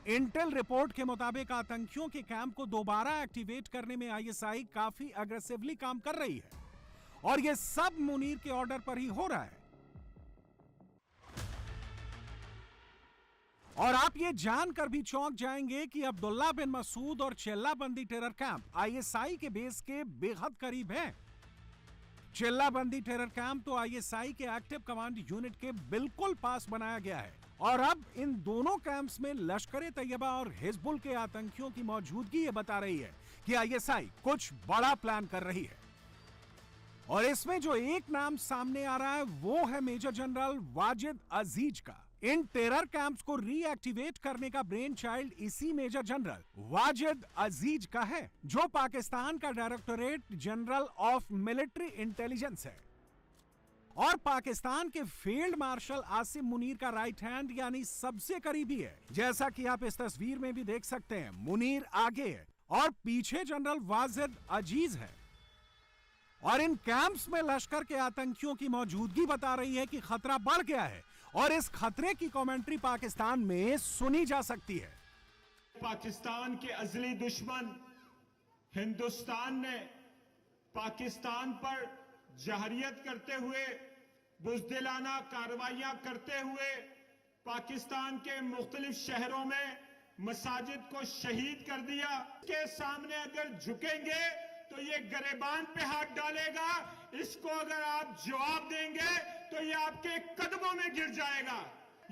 Intel report के मुताबिक आतंकियों के कैंप को दोबारा एक्टिवेट करने में आईएसआई काफी अग्रेसिवली काम कर रही है और यह सब मुनीर के ऑर्डर पर ही हो रहा है। और आप ये जानकर भी चौंक जाएंगे कि अब्दुल्ला बिन मसूद और चिल्लाबंदी टेरर कैंप आईएसआई के बेस के बेहद करीब हैं। चिल्लाबंदी टेरर कैंप तो आईएसआई के एक्टिव कमांड यूनिट के बिल्कुल पास बनाया गया है और अब इन दोनों कैंप्स में लश्कर तैयबा और हिजबुल के आतंकियों की मौजूदगी ये बता रही है कि आईएसआई कुछ बड़ा प्लान कर रही है। और इसमें जो एक नाम सामने आ रहा है वो है मेजर जनरल वाजिद अजीज का। इन टेरर कैंप्स को रीएक्टिवेट करने का ब्रेन चाइल्ड इसी मेजर जनरल वाजिद अजीज का है, जो पाकिस्तान का directorate general of military intelligence है और पाकिस्तान के फील्ड मार्शल आसिम मुनीर का राइट हैंड यानी सबसे करीबी है। जैसा कि आप इस तस्वीर में भी देख सकते हैं, मुनीर आगे है और पीछे जनरल वाजिद अजीज है। और इन कैंप्स में लश्कर के आतंकियों की मौजूदगी बता रही है कि खतरा बढ़ गया है और इस खतरे की कमेंट्री पाकिस्तान में सुनी जा सकती है। पाकिस्तान के अजली दुश्मन हिंदुस्तान ने पाकिस्तान पर जहरियत करते हुए, बुज़दिलाना कार्रवाइयां करते हुए पाकिस्तान के मुख्तलिफ शहरों में मसाजिद को शहीद कर दिया। के सामने अगर झुकेंगे तो ये गरेबान पे हाथ डालेगा, इसको अगर आप जवाब देंगे तो ये आपके कदमों में गिर जाएगा।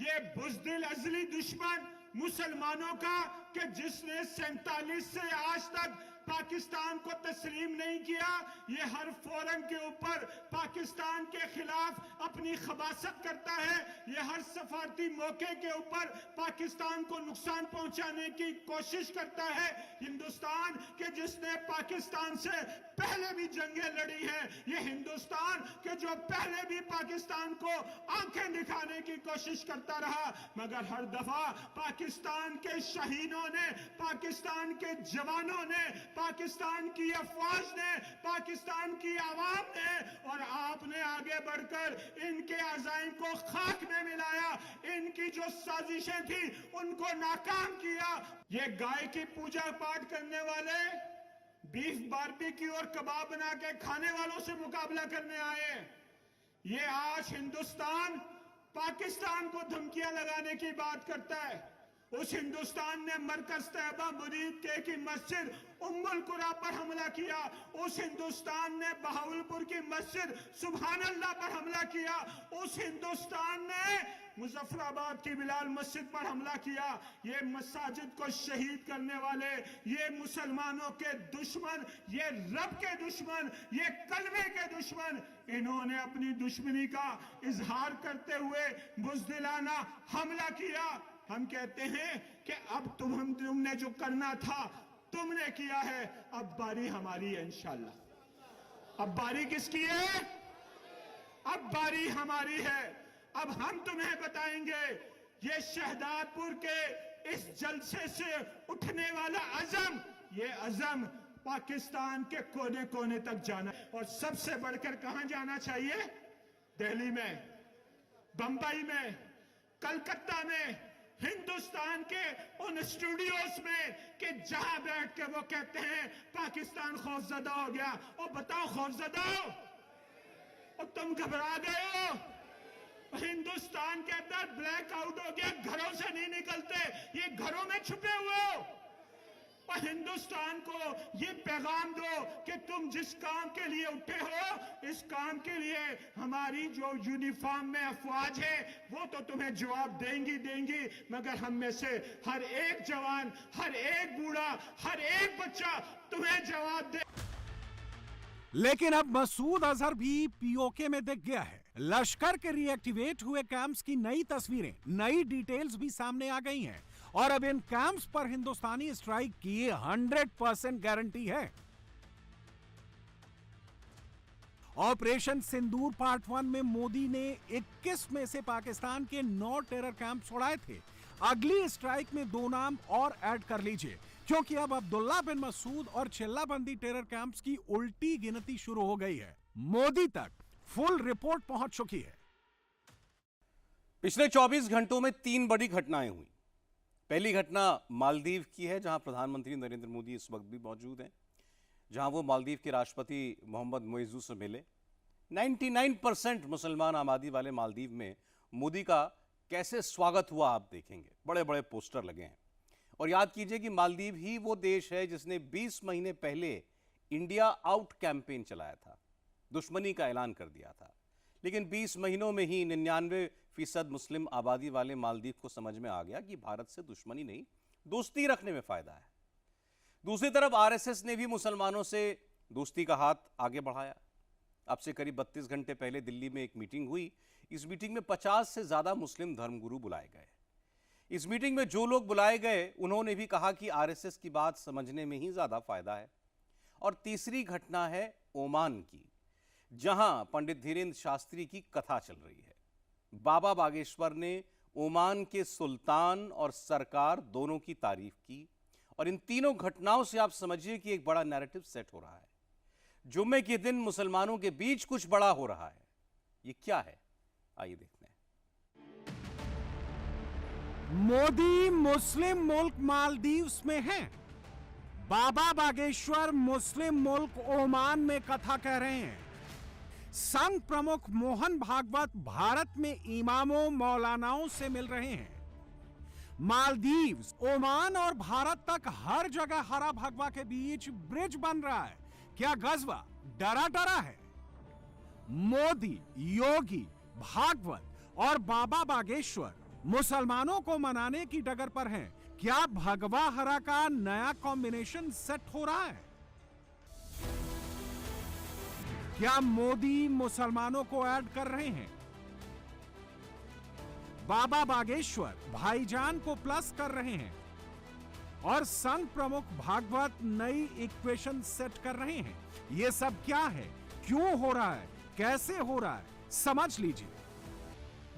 ये बुज़दिल अजली दुश्मन मुसलमानों का कि जिसने 47 से आज तक पाकिस्तान को तस्लीम नहीं किया, ये हर फोरम के ऊपर पाकिस्तान के खिलाफ अपनी खबासत करता है, ये हर सफारती मौके के ऊपर पाकिस्तान को नुकसान पहुंचाने की कोशिश करता है। हिंदुस्तान के जिसने पाकिस्तान से पहले भी जंगें लड़ी हैं, ये हिंदुस्तान के जो पहले भी पाकिस्तान को आंखें दिखाने की कोशिश करता रहा, मगर हर दफा पाकिस्तान के शहीदों ने, पाकिस्तान के जवानों ने, पाकिस्तान की अफवाज ने, पाकिस्तान की आवाम ने और आपने आगे बढ़कर इनके अज़ाइम को खाक में मिलाया, इनकी जो साजिशें थी उनको नाकाम किया। ये गाय की पूजा पाठ करने वाले बीफ बारबेक्यू और कबाब बना के खाने वालों से मुकाबला करने आए। ये आज हिंदुस्तान पाकिस्तान को धमकियां लगाने की बात करता है। उस हिंदुस्तान ने मरकज तैयबा मुरीद के की मस्जिद उम्मुल कुरा पर हमला किया। उस हिंदुस्तान ने बहावलपुर की मस्जिद सुभान अल्लाह पर हमला किया। उस हिंदुस्तान ने मुजफ्फराबाद की बिलाल मस्जिद पर हमला किया। ये मसाजिद को शहीद करने वाले, ये मुसलमानों के दुश्मन, ये रब के दुश्मन, ये कलमे के दुश्मन, इन्होंने अपनी दुश्मनी का इजहार करते हुए बुज़दिलाना हमला किया। हम कहते हैं कि अब तुमने जो करना था तुमने किया है, अब बारी हमारी है इंशाल्लाह। अब बारी किसकी है? अब बारी हमारी है। अब हम तुम्हें बताएंगे ये शहदादपुर के इस जलसे से उठने वाला अज़म, ये अज़म पाकिस्तान के कोने कोने तक जाना और सबसे बढ़कर कहां जाना चाहिए? दिल्ली में, बंबई में, कलकत्ता में, हिंदुस्तान के उन स्टूडियोज में कि जहां बैठ के वो कहते हैं पाकिस्तान खौफजदा हो गया। और बताओ खौफजदा हो और तुम घबरा गए हो। हिंदुस्तान के अंदर ब्लैकआउट हो गया, घरों से नहीं निकलते, ये घरों में छुपे हुए हो। और हिंदुस्तान को ये पैगाम दो कि तुम जिस काम के लिए उठे हो, इस काम के लिए हमारी जो यूनिफॉर्म में अफवाज है वो तो तुम्हें जवाब देंगी, मगर हम में से हर एक जवान, हर एक बूढ़ा, हर एक बच्चा तुम्हें जवाब दे। लेकिन अब मसूद अजहर भी पीओके में दिख गया है। लश्कर के रीएक्टिवेट हुए कैंप्स की नई तस्वीरें, नई डिटेल्स भी सामने आ गई हैं और अब इन कैंप्स पर हिंदुस्तानी स्ट्राइक की 100% गारंटी है। ऑपरेशन सिंदूर पार्ट 1 में मोदी ने 21 में से पाकिस्तान के 9 टेरर कैंप्स उड़ाए थे। अगली स्ट्राइक में 2 नाम और ऐड कर लीजिए, क्योंकि अब अब्दुल्ला बिन मसूद और चिल्लाबंदी टेरर कैंप्स की उल्टी गिनती शुरू हो गई है। मोदी तक फुल रिपोर्ट पहुंच चुकी है। पिछले 24 घंटों में 3 बड़ी घटनाएं हुई। पहली घटना मालदीव की है, जहां प्रधानमंत्री नरेंद्र मोदी इस वक्त भी मौजूद हैं, जहां वो मालदीव के राष्ट्रपति मोहम्मद मोइज़ू से मिले। 99% मुसलमान आबादी वाले मालदीव में मोदी का कैसे स्वागत हुआ आप देखेंगे। बड़े बड़े पोस्टर लगे हैं। और याद कीजिए कि मालदीव ही वो देश है जिसने 20 महीने पहले इंडिया आउट कैंपेन चलाया था, दुश्मनी का ऐलान कर दिया था। लेकिन 20 महीनों में ही 99% मुस्लिम आबादी वाले मालदीव को समझ में आ गया कि भारत से दुश्मनी नहीं, दोस्ती रखने में फायदा है। दूसरी तरफ आरएसएस ने भी मुसलमानों से दोस्ती का हाथ आगे बढ़ाया। अब से करीब 32 घंटे पहले दिल्ली में एक मीटिंग हुई। इस मीटिंग में 50 से ज्यादा मुस्लिम धर्मगुरु बुलाए गए। इस मीटिंग में जो लोग बुलाए गए उन्होंने भी कहा कि आरएसएस की बात समझने में ही ज्यादा फायदा है। और तीसरी घटना है ओमान की, जहां पंडित धीरेन्द्र शास्त्री की कथा चल रही है। बाबा बागेश्वर ने ओमान के सुल्तान और सरकार दोनों की तारीफ की। और इन तीनों घटनाओं से आप समझिए कि एक बड़ा नैरेटिव सेट हो रहा है। जुम्मे के दिन मुसलमानों के बीच कुछ बड़ा हो रहा है। ये क्या है, आइए देखते हैं। मोदी मुस्लिम मुल्क मालदीव्स में हैं। बाबा बागेश्वर मुस्लिम मुल्क ओमान में कथा कह रहे हैं। संघ प्रमुख मोहन भागवत भारत में इमामों मौलानाओं से मिल रहे हैं। मालदीव्स, ओमान और भारत तक हर जगह हरा भगवा के बीच ब्रिज बन रहा है। क्या गजवा डरा डरा है? मोदी, योगी, भागवत और बाबा बागेश्वर मुसलमानों को मनाने की डगर पर हैं। क्या भगवा हरा का नया कॉम्बिनेशन सेट हो रहा है? क्या मोदी मुसलमानों को ऐड कर रहे हैं? बाबा बागेश्वर भाईजान को प्लस कर रहे हैं और संघ प्रमुख भागवत नई इक्वेशन सेट कर रहे हैं। यह सब क्या है, क्यों हो रहा है, कैसे हो रहा है, समझ लीजिए।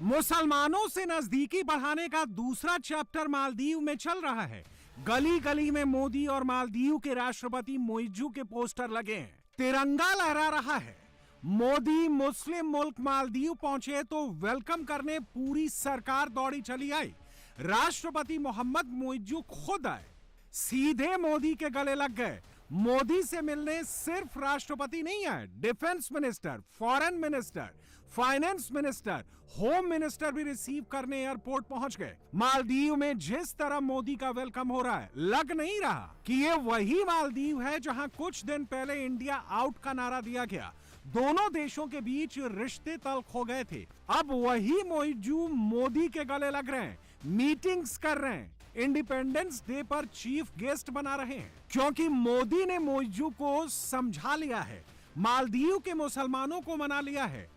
मुसलमानों से नजदीकी बढ़ाने का दूसरा चैप्टर मालदीव में चल रहा है। गली गली में मोदी और मालदीव के राष्ट्रपति मोइज़ू के पोस्टर लगे हैं। तिरंगा लहरा रहा है। मोदी मुस्लिम मुल्क मालदीव पहुंचे तो वेलकम करने पूरी सरकार दौड़ी चली आई। राष्ट्रपति मोहम्मद मोइज़ू खुद आए, सीधे मोदी के गले लग गए। मोदी से मिलने सिर्फ राष्ट्रपति नहीं आए, defence minister, foreign minister, finance minister, home minister भी रिसीव करने एयरपोर्ट पहुंच गए। मालदीव में जिस तरह मोदी का वेलकम हो रहा है, लग नहीं रहा कि ये वही मालदीव है जहां कुछ दिन पहले इंडिया आउट का नारा दिया गया। दोनों देशों के बीच रिश्ते तल्ख हो गए थे। अब वही मोइज़ू मोदी के गले लग रहे हैं, मीटिंग्स कर रहे हैं, इंडिपेंडेंस डे पर चीफ गेस्ट बना रहे हैं, क्योंकि मोदी ने मोइज़ू को समझा लिया है। मालदीव के मुसलमानों को मना लिया है।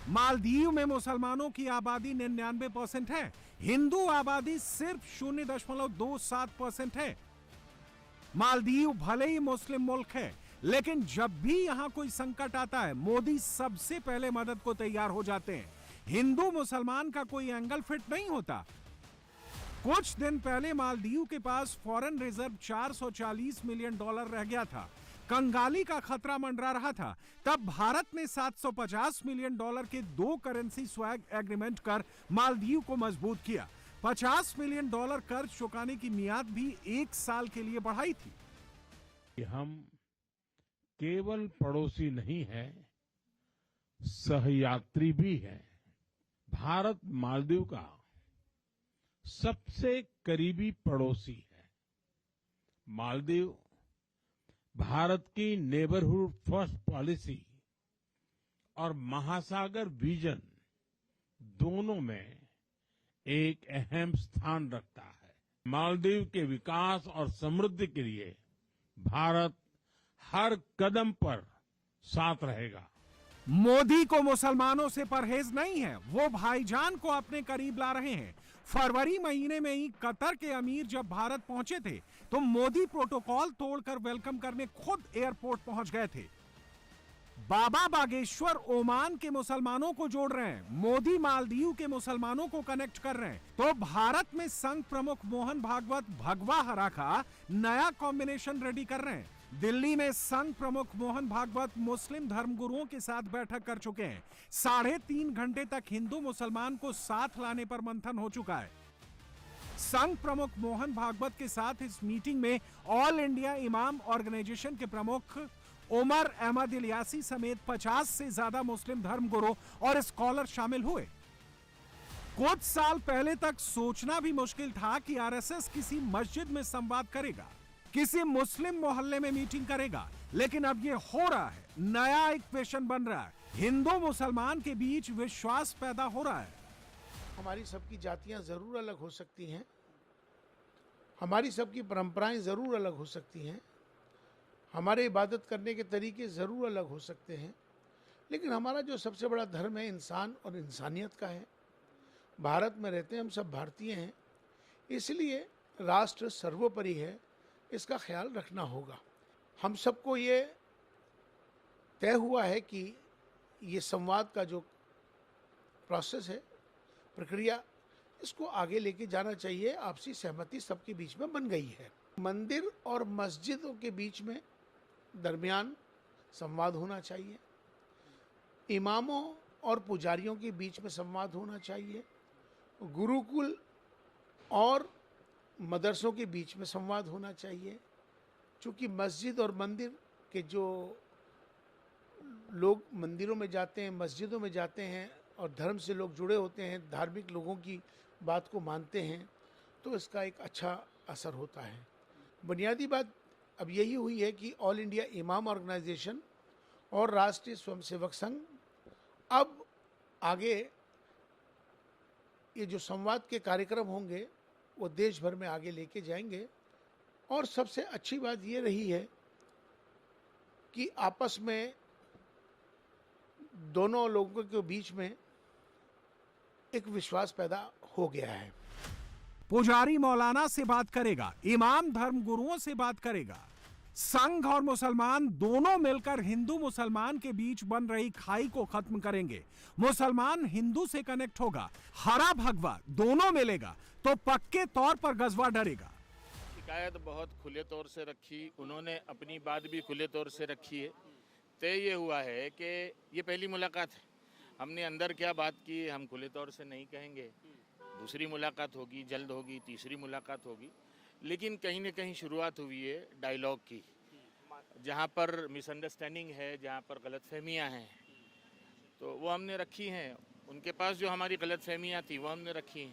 मालदीव में मुसलमानों की आबादी 99% है। हिंदू आबादी सिर्फ 0.27% है। मालदीव भले ही मुस्लिम मुल्क है, लेकिन जब भी यहां कोई संकट आता है, मोदी सबसे पहले मदद को तैयार हो जाते हैं। हिंदू मुसलमान का कोई एंगल फिट नहीं होता। कुछ दिन पहले मालदीव के पास फॉरेन रिजर्व $440 मिलियन रह गया था। कंगाली का खतरा मंडरा रहा था। तब भारत ने $750 मिलियन के 2 करेंसी स्वैग एग्रीमेंट कर मालदीव को मजबूत किया। $50 मिलियन कर्ज चुकाने की मियाद भी 1 साल के लिए बढ़ाई थी। हम केवल पड़ोसी नहीं है, सहयात्री भी है। भारत मालदीव का सबसे करीबी पड़ोसी है। मालदीव भारत की नेबरहुड फर्स्ट पॉलिसी और महासागर विजन दोनों में एक अहम स्थान रखता है। मालदीव के विकास और समृद्धि के लिए भारत हर कदम पर साथ रहेगा। मोदी को मुसलमानों से परहेज नहीं है। वो भाईजान को अपने करीब ला रहे हैं। फरवरी महीने में ही कतर के अमीर जब भारत पहुंचे थे, तो मोदी प्रोटोकॉल तोड़कर वेलकम करने खुद एयरपोर्ट पहुंच गए थे। बाबा बागेश्वर ओमान के मुसलमानों को जोड़ रहे हैं, मोदी मालदीव के मुसलमानों को कनेक्ट कर रहे हैं। तो भारत में संघ प्रमुख मोहन भागवत भगवा हरा का नया कॉम्बिनेशन रेडी कर रहे हैं। दिल्ली में संघ प्रमुख मोहन भागवत मुस्लिम धर्मगुरुओं के साथ बैठक कर चुके हैं। 3.5 घंटे तक हिंदू मुसलमान को साथ लाने पर मंथन हो चुका है। संघ प्रमुख मोहन भागवत के साथ इस मीटिंग में ऑल इंडिया इमाम ऑर्गेनाइजेशन के प्रमुख उमर अहमद इलियासी समेत 50 से ज्यादा मुस्लिम धर्मगुरु और स्कॉलर शामिल हुए। कुछ साल पहले तक सोचना भी मुश्किल था कि आरएसएस किसी मस्जिद में संवाद करेगा, किसी मुस्लिम मोहल्ले में मीटिंग करेगा, लेकिन अब ये हो रहा है। नया इक्वेशन बन रहा है, हिंदू मुसलमान के बीच विश्वास पैदा हो रहा है। हमारी सबकी जातियां जरूर अलग हो सकती हैं, हमारी सबकी परंपराएं जरूर अलग हो सकती हैं, हमारे इबादत करने के तरीके ज़रूर अलग हो सकते हैं, लेकिन हमारा जो सबसे बड़ा धर्म है इंसान और इंसानियत का है। भारत में रहते हैं, हम सब भारतीय हैं, इसलिए राष्ट्र सर्वोपरि है, इसका ख्याल रखना होगा। हम सबको ये तय हुआ है कि ये संवाद का जो प्रोसेस है, प्रक्रिया, इसको आगे लेके जाना चाहिए। आपसी सहमति सबके बीच में बन गई है। मंदिर और मस्जिदों के बीच में दरमियान संवाद होना चाहिए, इमामों और पुजारियों के बीच में संवाद होना चाहिए, गुरुकुल और मदरसों के बीच में संवाद होना चाहिए। चूँकि मस्जिद और मंदिर के जो लोग मंदिरों में जाते हैं, मस्जिदों में जाते हैं और धर्म से लोग जुड़े होते हैं, धार्मिक लोगों की बात को मानते हैं, तो इसका एक अच्छा असर होता है। बुनियादी बात अब यही हुई है कि ऑल इंडिया इमाम ऑर्गेनाइजेशन और राष्ट्रीय स्वयंसेवक संघ अब आगे ये जो संवाद के कार्यक्रम होंगे वो देश भर में आगे लेके जाएंगे। और सबसे अच्छी बात ये रही है कि आपस में दोनों लोगों के बीच में एक विश्वास पैदा हो गया है। पुजारी मौलाना से बात करेगा, इमाम धर्म गुरुओं से बात करेगा। संघ और मुसलमान दोनों मिलकर हिंदू मुसलमान के बीच बन रही खाई को खत्म करेंगे। मुसलमान हिंदू से कनेक्ट होगा, हरा भगवा दोनों मिलेगा तो पक्के तौर पर गजवा डरेगा। शिकायत बहुत खुले तौर से रखी, उन्होंने अपनी बात भी खुले तौर से रखी है। तय ये हुआ है कि ये पहली मुलाकात है, हमने अंदर क्या बात की हम खुले तौर से नहीं कहेंगे। दूसरी मुलाकात होगी, जल्द होगी, तीसरी मुलाकात होगी, लेकिन कहीं न कहीं शुरुआत हुई है डायलॉग की। जहाँ पर मिसअंडरस्टैंडिंग है, जहाँ पर गलतफहमियाँ हैं, तो वो हमने रखी हैं। उनके पास जो हमारी गलतफहमियाँ थी वो हमने रखी हैं।